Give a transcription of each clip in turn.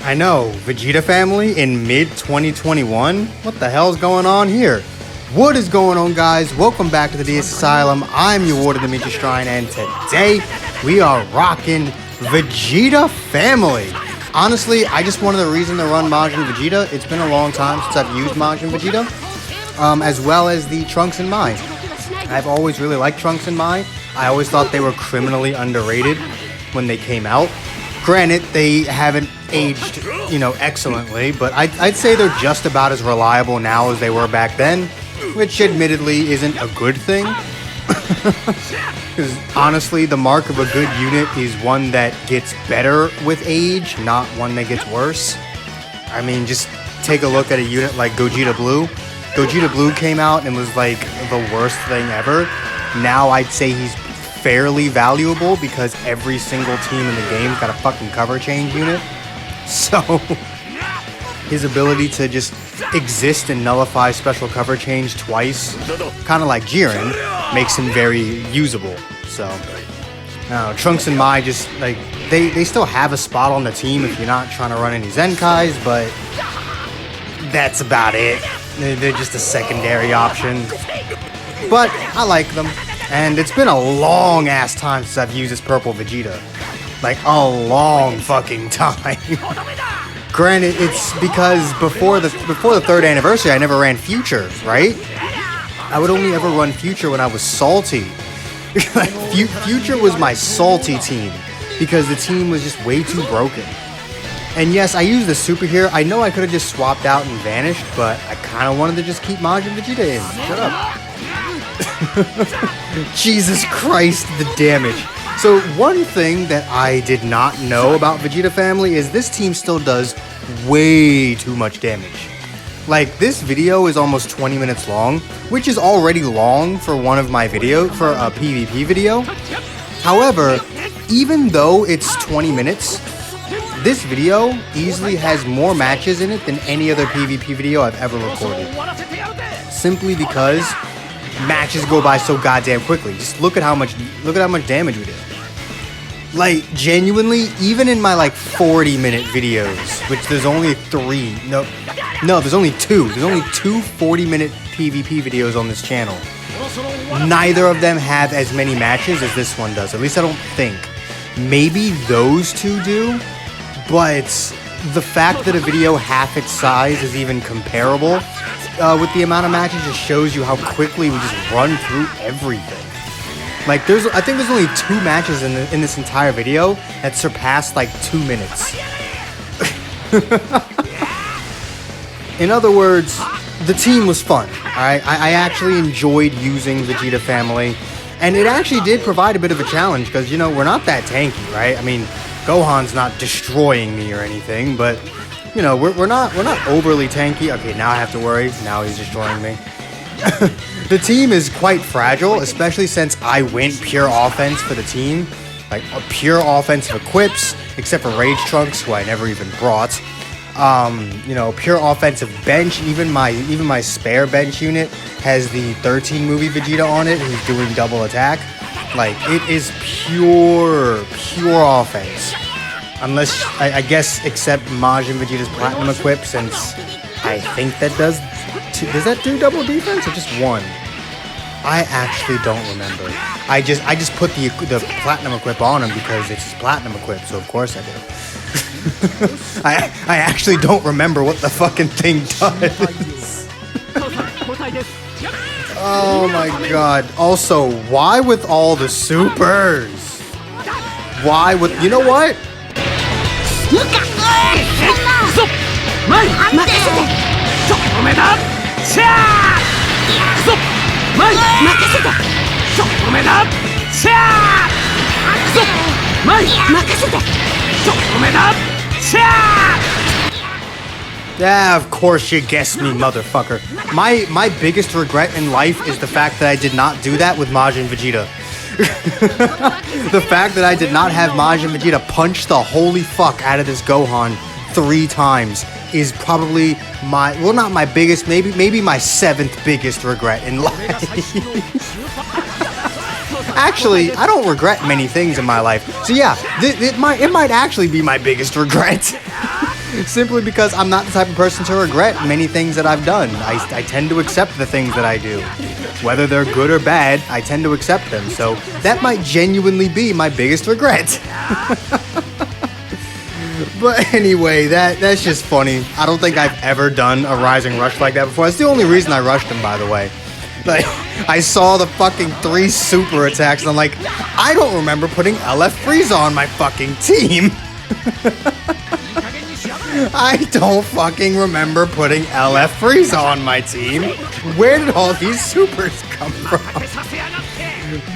I know, Vegeta family in mid-2021? What the hell's going on here? What is going on, guys? Welcome back to the DS Asylum. I'm your warden, Dimitri Shrine, and today we are rocking Vegeta Family. Honestly, I just wanted a reason to run Majin Vegeta. It's been a long time since I've used Majin Vegeta, as well as the Trunks and Mai. I've always really liked Trunks and Mai. I always thought they were criminally underrated when they came out. Granted, they haven't aged, excellently, but I'd say they're just about as reliable now as they were back then, which admittedly isn't a good thing. Because honestly, the mark of a good unit is one that gets better with age, not one that gets worse. I mean, just take a look at a unit like Gogeta Blue. Gogeta Blue came out and was like the worst thing ever. Now I'd say he's fairly valuable because every single team in the game's got a fucking cover change unit. So his ability to just exist and nullify special cover change twice, kind of like Jiren, makes him very usable. So Trunks and Mai just like they still have a spot on the team if you're not trying to run any Zenkais, but that's about it. They're just a secondary option. But I like them. And it's been a long ass time since I've used this purple Vegeta. Like a long fucking time. Granted, it's because before the 3rd anniversary I never ran Future, right? I would only ever run Future when I was salty. Like, Future was my salty team because the team was just way too broken. And yes, I used the super here. I know I could have just swapped out and vanished, but I kind of wanted to just keep Majin Vegeta in. Shut up. Jesus Christ, the damage. So one thing that I did not know about Vegeta Family is this team still does way too much damage. Like, this video is almost 20 minutes long, which is already long for one of my videos, for a PvP video. However, even though it's 20 minutes, this video easily has more matches in it than any other PvP video I've ever recorded. Simply because matches go by so goddamn quickly. Just look at how much damage we did. Like, genuinely, even in my like 40-minute videos, which there's only 3. No, there's only 2. There's only 2 40-minute PvP videos on this channel. Neither of them have as many matches as this one does. At least I don't think. Maybe those 2 do, but the fact that a video half its size is even comparable with the amount of matches just shows you how quickly we just run through everything. Like, I think there's only 2 matches in this entire video that surpassed like 2 minutes. In other words, the team was fun. I actually enjoyed using Vegeta Family, and it actually did provide a bit of a challenge because we're not that tanky, right? I mean, Gohan's not destroying me or anything, but we're not overly tanky. Okay, now I have to worry. Now he's destroying me. The team is quite fragile, especially since I went pure offense for the team. Like, pure offensive equips, except for Rage Trunks, who I never even brought. Pure offensive bench. Even my spare bench unit has the 13 movie Vegeta on it, who's doing double attack. Like, it is pure offense. Unless, I guess, except Majin Vegeta's Platinum equip, since I think that does that do double defense or just 1? I actually don't remember. I just put the Platinum equip on him because it's his Platinum equip, so of course I do. I actually don't remember what the fucking thing does. Oh my god. Also, why with all the supers? Why with... You know what? Yeah, of course you guessed me, motherfucker. My biggest regret in life is the fact that I did not do that with Majin Vegeta. The fact that I did not have Majin Vegeta punch the holy fuck out of this Gohan 3 times is probably not my biggest, maybe my 7th biggest regret in life. Actually, I don't regret many things in my life. So yeah, it might actually be my biggest regret. Simply because I'm not the type of person to regret many things that I've done. I tend to accept the things that I do. Whether they're good or bad, I tend to accept them. So that might genuinely be my biggest regret. But anyway, that's just funny. I don't think I've ever done a rising rush like that before. That's the only reason I rushed him, by the way. Like, I saw the fucking 3 super attacks and I'm like, I don't remember putting LF Frieza on my fucking team. I don't fucking remember putting LF Frieza on my team. Where did all these supers come from?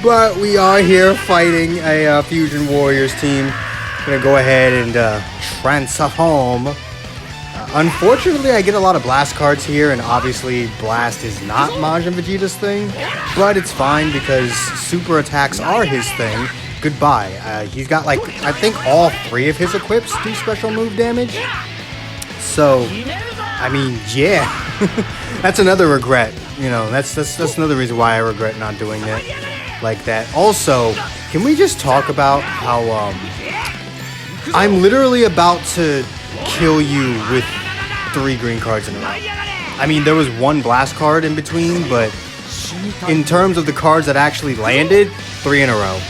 But we are here fighting a Fusion Warriors team. Gonna go ahead and transform. Unfortunately, I get a lot of Blast cards here, and obviously Blast is not Majin Vegeta's thing, but it's fine because super attacks are his thing. Goodbye. He's got, like, I think all 3 of his equips do special move damage. So, I mean, yeah. That's another regret. You know, that's another reason why I regret not doing it like that. Also, can we just talk about how, I'm literally about to kill you with 3 green cards in a row. I mean, there was 1 Blast card in between, but in terms of the cards that actually landed, 3 in a row.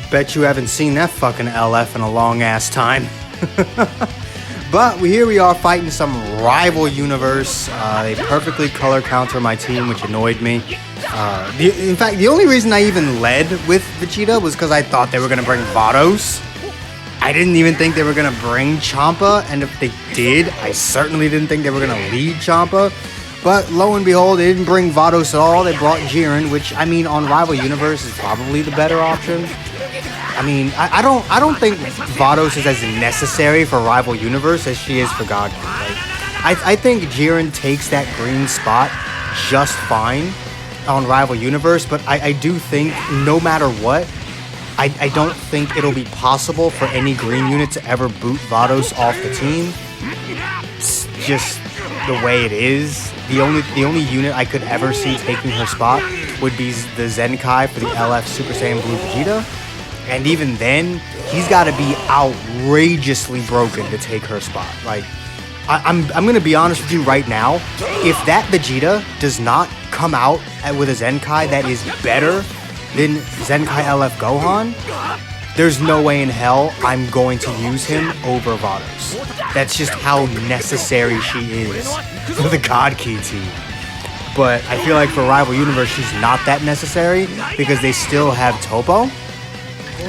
Bet you haven't seen that fucking LF in a long ass time. But here we are fighting some rival universe. They perfectly color counter my team, which annoyed me. In fact, the only reason I even led with Vegeta was because I thought they were going to bring Vados. I didn't even think they were going to bring Champa, and if they did, I certainly didn't think they were going to lead Champa. But lo and behold, they didn't bring Vados at all. They brought Jiren, which, I mean, on Rival Universe is probably the better option. I mean, I don't think Vados is as necessary for Rival Universe as she is for God. Like, I think Jiren takes that green spot just fine on Rival Universe, but I do think no matter what, I don't think it'll be possible for any green unit to ever boot Vados off the team. It's just the way it is. The only unit I could ever see taking her spot would be the Zenkai for the LF Super Saiyan Blue Vegeta. And even then, he's got to be outrageously broken to take her spot. Like, I'm going to be honest with you right now. If that Vegeta does not come out with a Zenkai that is better than Zenkai LF Gohan, there's no way in hell I'm going to use him over Vados. That's just how necessary she is for the God Key team. But I feel like for Rival Universe, she's not that necessary because they still have Topo.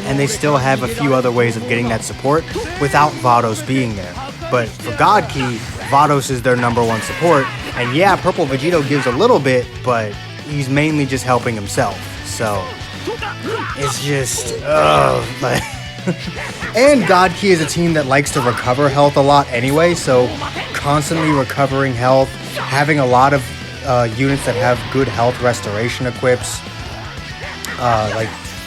And they still have a few other ways of getting that support without Vados being there. But for God Key, Vados is their #1 support. And yeah, Purple Vegito gives a little bit, but he's mainly just helping himself. So, it's just, like... And God Key is a team that likes to recover health a lot anyway, so constantly recovering health, having a lot of units that have good health restoration equips,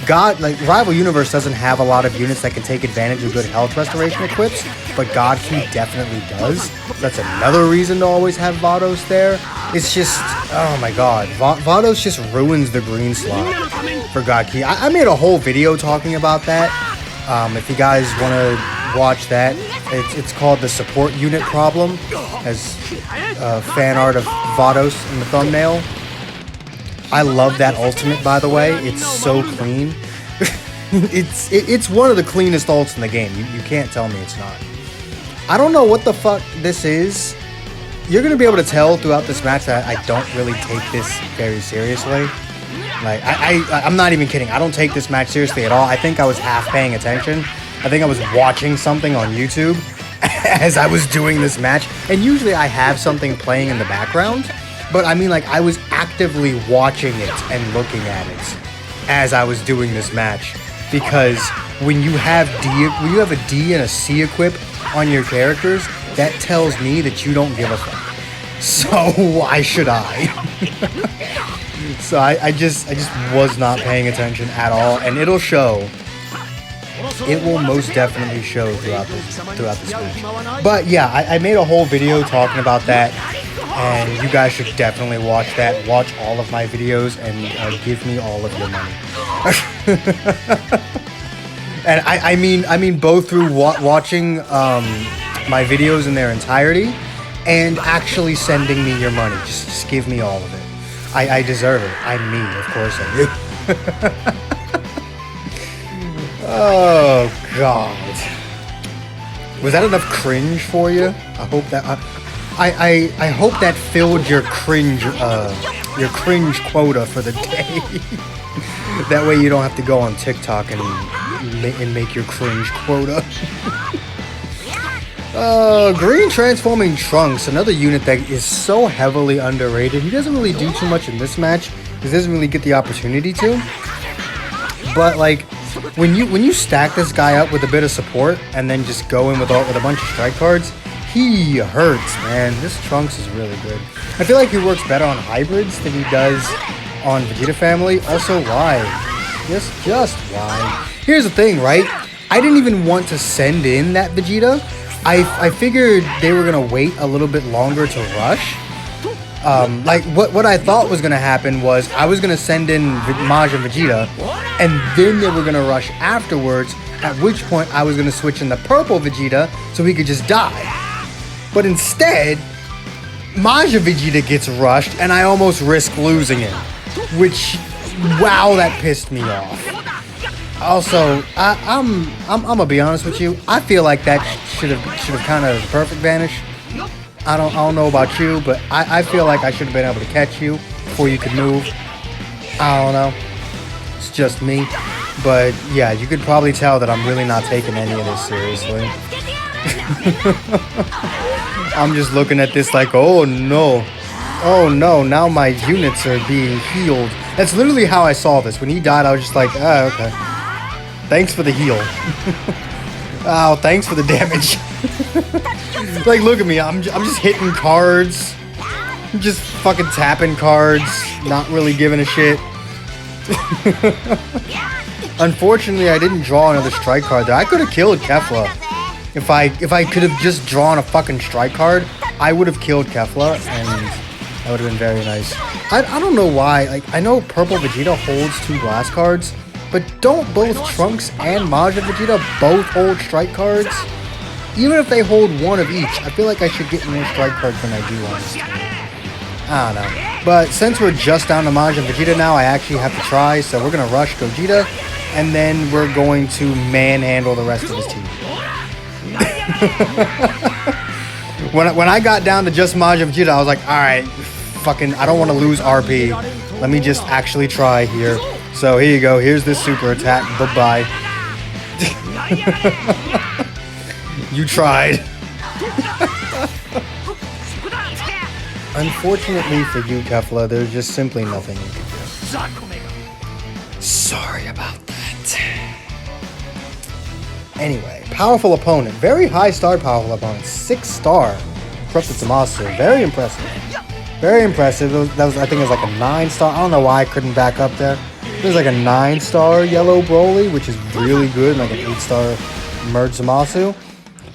Rival Universe doesn't have a lot of units that can take advantage of good health restoration equips, but God Key definitely does. That's another reason to always have Vados there. It's just, oh my god, Vados just ruins the green slot for God Key. I made a whole video talking about that. If you guys want to watch that, it's called the support unit problem, as fan art of Vados in the thumbnail. I love that ultimate, by the way. It's so clean. it's one of the cleanest ults in the game. You can't tell me it's not. I don't know what the fuck this is. You're going to be able to tell throughout this match that I don't really take this very seriously. Like, I'm not even kidding. I don't take this match seriously at all. I think I was half paying attention. I think I was watching something on YouTube as I was doing this match. And usually I have something playing in the background. But I mean, like, I was actively watching it and looking at it as I was doing this match. Because when you have a D and a C equip on your characters, that tells me that you don't give a fuck. So why should I? So I just was not paying attention at all, and it'll show. It will most definitely show throughout this speech. But yeah, I made a whole video talking about that, and you guys should definitely watch that. Watch all of my videos and give me all of your money. And I mean both through watching my videos in their entirety and actually sending me your money. Just give me all of it. I deserve it. I'm me, of course I do. Oh God, was that enough cringe for you? I hope that I hope that filled your cringe quota for the day. That way you don't have to go on TikTok and make your cringe quota. Green transforming Trunks, another unit that is so heavily underrated. He doesn't really do too much in this match. He doesn't really get the opportunity to. But like, when you stack this guy up with a bit of support and then just go in with a bunch of strike cards, he hurts, man. This Trunks is really good. I feel like he works better on hybrids than he does on Vegeta Family. Also, why? Just why? Here's the thing, right? I didn't even want to send in that Vegeta. I figured they were gonna wait a little bit longer to rush. Like what I thought was gonna happen was I was gonna send in Maj and Vegeta, and then they were gonna rush afterwards. At which point I was gonna switch in the purple Vegeta so he could just die. But instead, Maj and Vegeta gets rushed, and I almost risk losing him. Which, wow, that pissed me off. Also, I'm gonna be honest with you. I feel like that should have kind of perfect vanish. I don't know about you, but I feel like I should have been able to catch you before you could move. I don't know. It's just me. But yeah, you could probably tell that I'm really not taking any of this seriously. I'm just looking at this like, oh no, now my units are being healed. That's literally how I saw this. When he died, I was just like, ah, okay. Thanks for the heal. Oh, thanks for the damage. Like, look at me. I'm just hitting cards. I'm just fucking tapping cards. Not really giving a shit. Unfortunately, I didn't draw another strike card there. I could have killed Kefla. If I could have just drawn a fucking strike card, I would have killed Kefla, and that would have been very nice. I don't know why. Like, I know Purple Vegeta holds 2 glass cards, but don't both Trunks and Maj and Vegeta both hold strike cards? Even if they hold 1 of each, I feel like I should get more strike cards than I do on this team. I don't know. But since we're just down to Maj and Vegeta now, I actually have to try, so we're going to rush Gogeta, and then we're going to manhandle the rest of his team. When I got down to just Maj and Vegeta, I was like, alright, fucking, I don't want to lose RP. Let me just actually try here. So here you go. Here's this super attack. Bye-bye. You tried. Unfortunately for you, Kefla, there's just simply nothing you can do. Sorry about that. Anyway, powerful opponent. Very high star powerful opponent. 6-star. Corrupted Zamasu. Very impressive. Very impressive. That was, I think it was like a 9-star. I don't know why I couldn't back up there. There's like a 9-star yellow Broly, which is really good. Like an 8-star Merge Zamasu.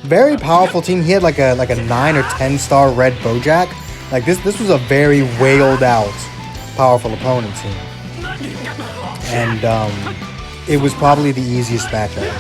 Very powerful team. He had like a 9 or 10-star red Bojack. Like this was a very wailed out powerful opponent team. And it was probably the easiest match of the day.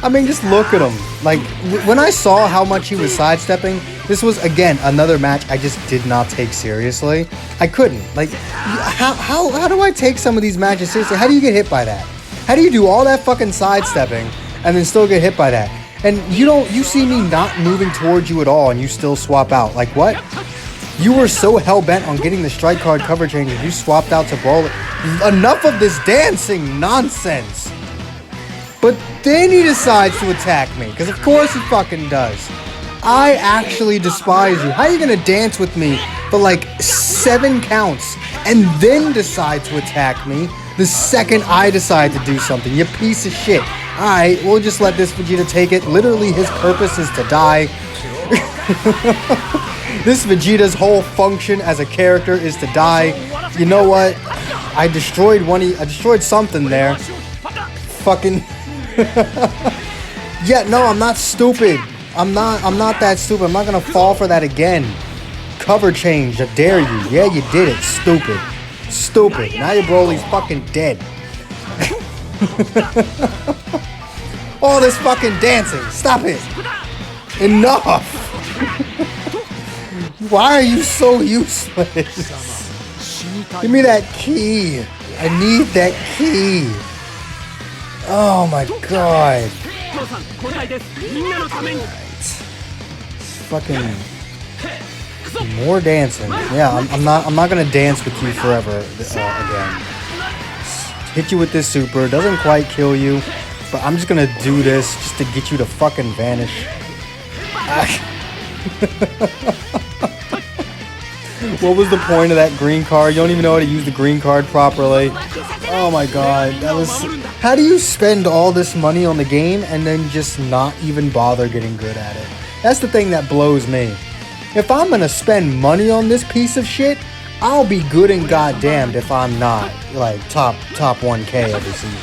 I mean, just look at him. Like, when I saw how much he was sidestepping, this was, again, another match I just did not take seriously. I couldn't. Like, how do I take some of these matches seriously? How do you get hit by that? How do you do all that fucking sidestepping and then still get hit by that? And you see me not moving towards you at all and you still swap out. Like, what? You were so hell-bent on getting the strike card cover changes, you swapped out to Broly. Enough of this dancing nonsense. But then he decides to attack me, because of course he fucking does. I actually despise you. How are you going to dance with me for like 7 counts and then decide to attack me the second I decide to do something? You piece of shit. Alright, we'll just let this Vegeta take it. Literally, his purpose is to die. This Vegeta's whole function as a character is to die. You know what? I destroyed I destroyed something there. Fucking. Yeah, no, I'm not stupid. I'm not that stupid. I'm not gonna fall for that again. Cover change, I dare you. Yeah, you did it. Stupid. Stupid. Now your Broly's fucking dead. All this fucking dancing. Stop it. Enough. Why are you so useless? Give me that key. I need that key. Oh my god. Fucking more dancing. Yeah, I'm not gonna dance with you forever again. Hit you with this super. Doesn't quite kill you, but I'm just gonna do this just to get you to fucking vanish. What was the point of that green card? You don't even know how to use the green card properly. Oh my god, that was... How do you spend all this money on the game and then just not even bother getting good at it? That's the thing that blows me. If I'm gonna spend money on this piece of shit, I'll be good and goddamned if I'm not, like, top 1K every season.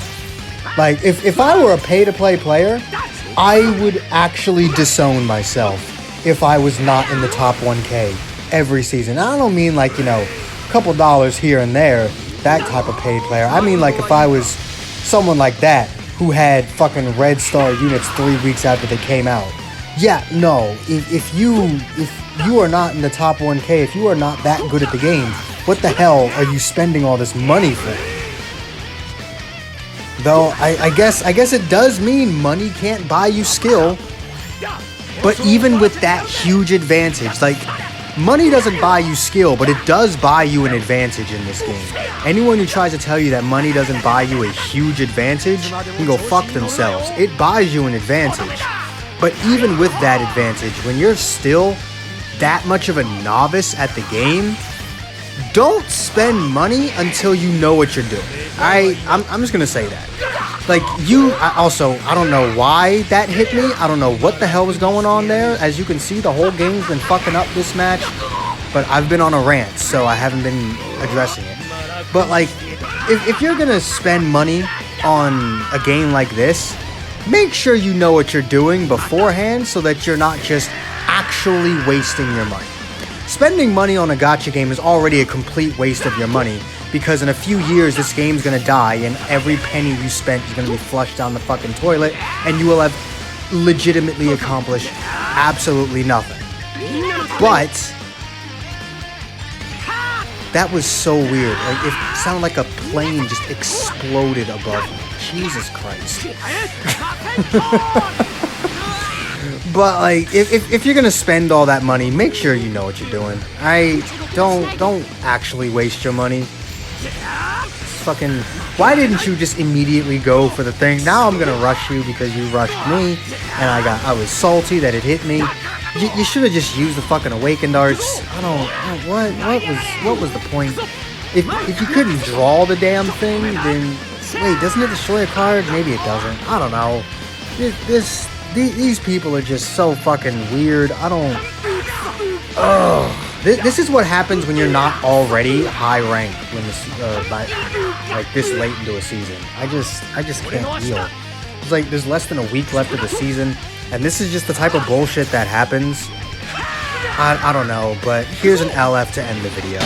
Like, if I were a pay-to-play player, I would actually disown myself if I was not in the top 1K every season. I don't mean like, you know, a couple dollars here and there, that type of paid player. I mean like if I was someone like that who had fucking red star units 3 weeks after they came out. Yeah, no, if you are not in the top 1K, if you are not that good at the game, what the hell are you spending all this money for? Though, I guess it does mean money can't buy you skill. But even with that huge advantage, like, money doesn't buy you skill, but it does buy you an advantage in this game. Anyone who tries to tell you that money doesn't buy you a huge advantage can go fuck themselves. It buys you an advantage. But even with that advantage, when you're still that much of a novice at the game, don't spend money until you know what you're doing. I'm just gonna say that. Like, I don't know why that hit me. I don't know what the hell was going on there. As you can see, the whole game's been fucking up this match. But I've been on a rant, so I haven't been addressing it. But, like, if you're gonna spend money on a game like this, make sure you know what you're doing beforehand so that you're not just actually wasting your money. Spending money on a gacha game is already a complete waste of your money, because in a few years this game's gonna die and every penny you spent is gonna be flushed down the fucking toilet and you will have legitimately accomplished absolutely nothing. But that was so weird. Like, it sounded like a plane just exploded above me. Jesus Christ. But, like, if you're gonna spend all that money, make sure you know what you're doing. Don't actually waste your money. Fucking, why didn't you just immediately go for the thing? Now I'm gonna rush you because you rushed me, and I was salty that it hit me. You should have just used the fucking awakened arts. What was the point? If you couldn't draw the damn thing, then wait, doesn't it destroy a card? Maybe it doesn't. I don't know. These people are just so fucking weird. I don't... Ugh. This is what happens when you're not already high ranked when like this late into a season. I just can't deal. It's like there's less than a week left of the season, and this is just the type of bullshit that happens. I don't know, but here's an LF to end the video.